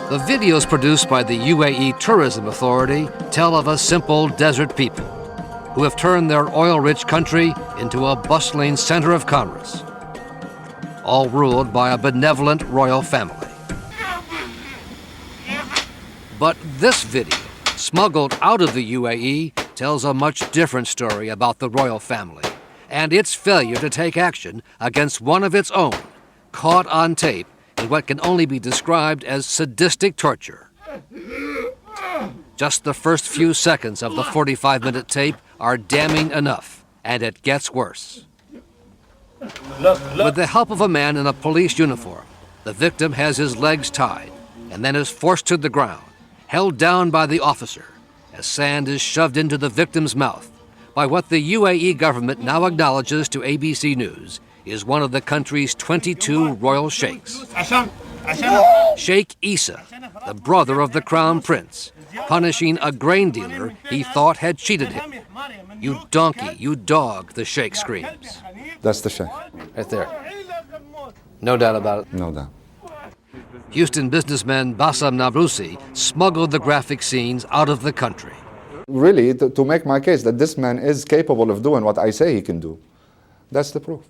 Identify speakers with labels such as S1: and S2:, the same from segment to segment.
S1: The videos produced by the UAE Tourism Authority tell of a simple desert people who have turned their oil-rich country into a bustling center of commerce, all ruled by a benevolent royal family. But this video, smuggled out of the UAE, tells a much different story about the royal family and its failure to take action against one of its own, caught on tape in what can only be described as sadistic torture. Just the first few seconds of the 45-minute tape are damning enough, and it gets worse. With the help of a man in a police uniform, the victim has his legs tied and then is forced to the ground, held down by the officer, as sand is shoved into the victim's mouth by what the UAE government now acknowledges to ABC News is one of the country's 22 royal sheikhs. Sheikh Issa, the brother of the crown prince, punishing a grain dealer he thought had cheated him. "You donkey, you dog," the sheikh screams.
S2: That's the sheikh.
S1: Right there. No doubt about it.
S2: No doubt.
S1: Houston businessman Bassam Nablusi smuggled the graphic scenes out of the country.
S2: Really, to make my case that this man is capable of doing what I say he can do, that's the proof.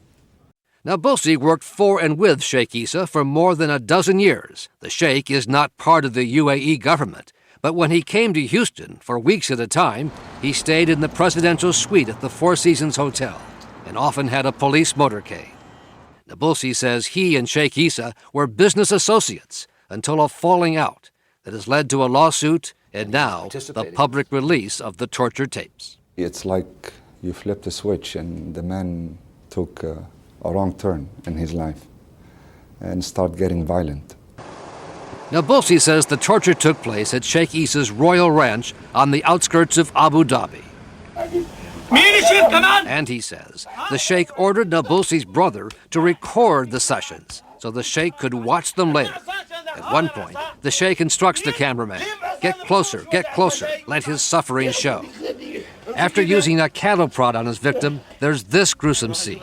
S1: Nablusi worked for and with Sheikh Issa for more than a dozen years. The sheikh is not part of the UAE government, but when he came to Houston for weeks at a time, he stayed in the presidential suite at the Four Seasons Hotel and often had a police motorcade. Nablusi says he and Sheikh Issa were business associates until a falling out that has led to a lawsuit and now the public release of the torture tapes.
S2: It's like you flipped a switch and the man took a wrong turn in his life and started getting violent.
S1: Nablusi says the torture took place at Sheikh Issa's royal ranch on the outskirts of Abu Dhabi. And he says the sheikh ordered Nablusi's brother to record the sessions so the sheikh could watch them later. At one point, the sheikh instructs the cameraman, get closer, let his suffering show." After using a cattle prod on his victim, there's this gruesome scene.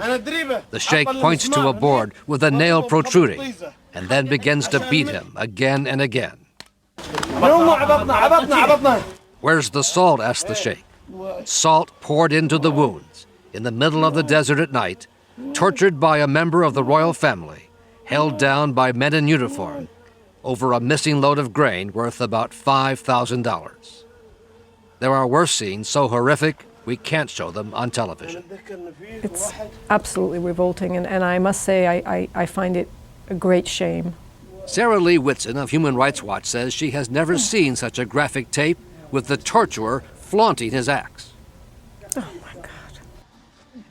S1: The sheikh points to a board with a nail protruding and then begins to beat him again and again. "Where's the salt?" asks the sheikh. Salt poured into the wounds, in the middle of the desert at night, tortured by a member of the royal family, held down by men in uniform, over a missing load of grain worth about $5,000. There are worse scenes so horrific we can't show them on television.
S3: It's absolutely revolting, and I must say I find it a great shame.
S1: Sarah Lee Whitson of Human Rights Watch says she has never seen such a graphic tape with the torturer flaunting his axe.
S3: Oh my God.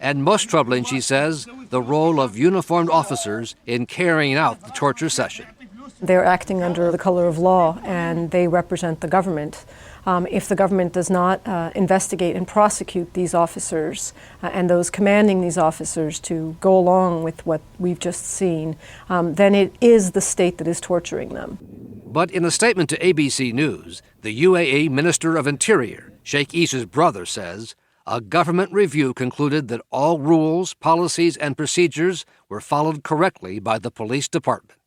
S1: And most troubling, she says, the role of uniformed officers in carrying out the torture session.
S3: They're acting under the color of law, and they represent the government. If the government does not investigate and prosecute these officers and those commanding these officers to go along with what we've just seen, then it is the state that is torturing them.
S1: But in a statement to ABC News, the UAE Minister of Interior, Sheikh Issa's brother, says a government review concluded that all rules, policies, and procedures were followed correctly by the police department.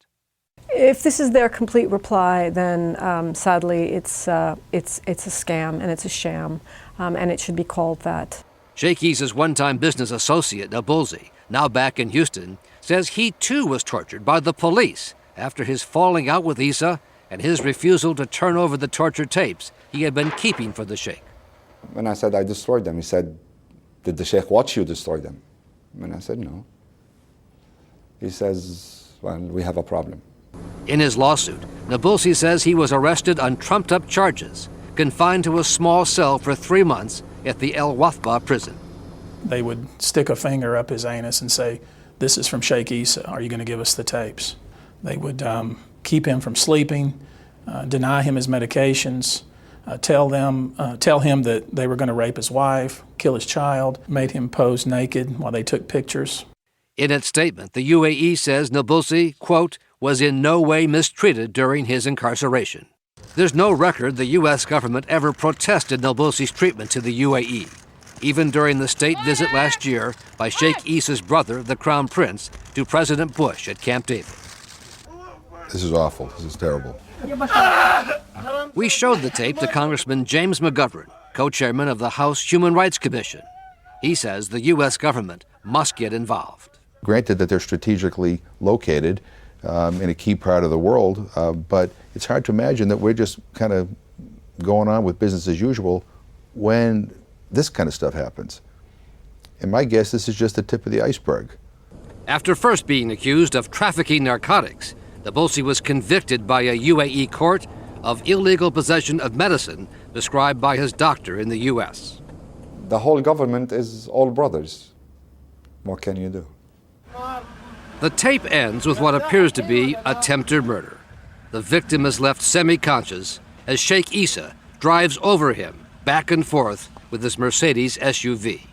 S3: If this is their complete reply, then sadly it's a scam and it's a sham, and it should be called that.
S1: Sheikh Issa's one-time business associate, Nablusi, now back in Houston, says he too was tortured by the police after his falling out with Issa and his refusal to turn over the torture tapes he had been keeping for the sheikh.
S2: When I said I destroyed them, he said, "Did the sheikh watch you destroy them?" And I said, "No." He says, "Well, we have a problem."
S1: In his lawsuit, Nablusi says he was arrested on trumped-up charges, confined to a small cell for 3 months at the El Wathba prison.
S4: They would stick a finger up his anus and say, "This is from Sheikh Issa. Are you going to give us the tapes?" They would keep him from sleeping, deny him his medications, tell him that they were going to rape his wife, kill his child, made him pose naked while they took pictures.
S1: In its statement, the UAE says Nablusi, quote, was in no way mistreated during his incarceration. There's no record the U.S. government ever protested Nablusi's treatment to the UAE, even during the state visit last year by Sheikh Issa's brother, the Crown Prince, to President Bush at Camp David.
S2: This is awful. This is terrible.
S1: We showed the tape to Congressman James McGovern, co-chairman of the House Human Rights Commission. He says the U.S. government must get involved.
S2: Granted that they're strategically located in a key part of the world, but it's hard to imagine that we're just kind of going on with business as usual when this kind of stuff happens. And my guess, this is just the tip of the iceberg.
S1: After first being accused of trafficking narcotics, Nabulsi was convicted by a UAE court of illegal possession of medicine prescribed by his doctor in the U.S.
S2: The whole government is all brothers. What can you do?
S1: The tape ends with what appears to be attempted murder. The victim is left semi-conscious as Sheikh Issa drives over him back and forth with his Mercedes SUV.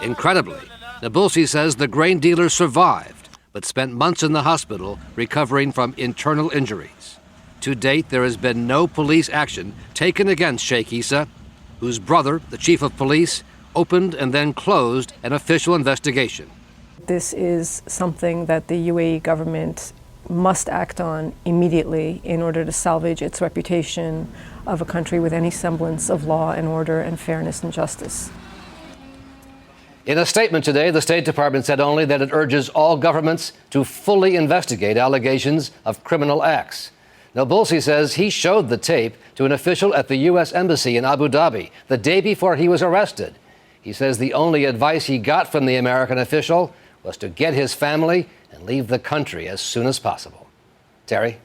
S1: Incredibly, Nabulsi says the grain dealer survived, but spent months in the hospital recovering from internal injuries. To date, there has been no police action taken against Sheikh Issa, whose brother, the chief of police, opened and then closed an official investigation.
S3: This is something that the UAE government must act on immediately in order to salvage its reputation of a country with any semblance of law and order and fairness and justice.
S1: In a statement today, the State Department said only that it urges all governments to fully investigate allegations of criminal acts. Nabulsi says he showed the tape to an official at the U.S. Embassy in Abu Dhabi the day before he was arrested. He says the only advice he got from the American official was to get his family and leave the country as soon as possible. Terry?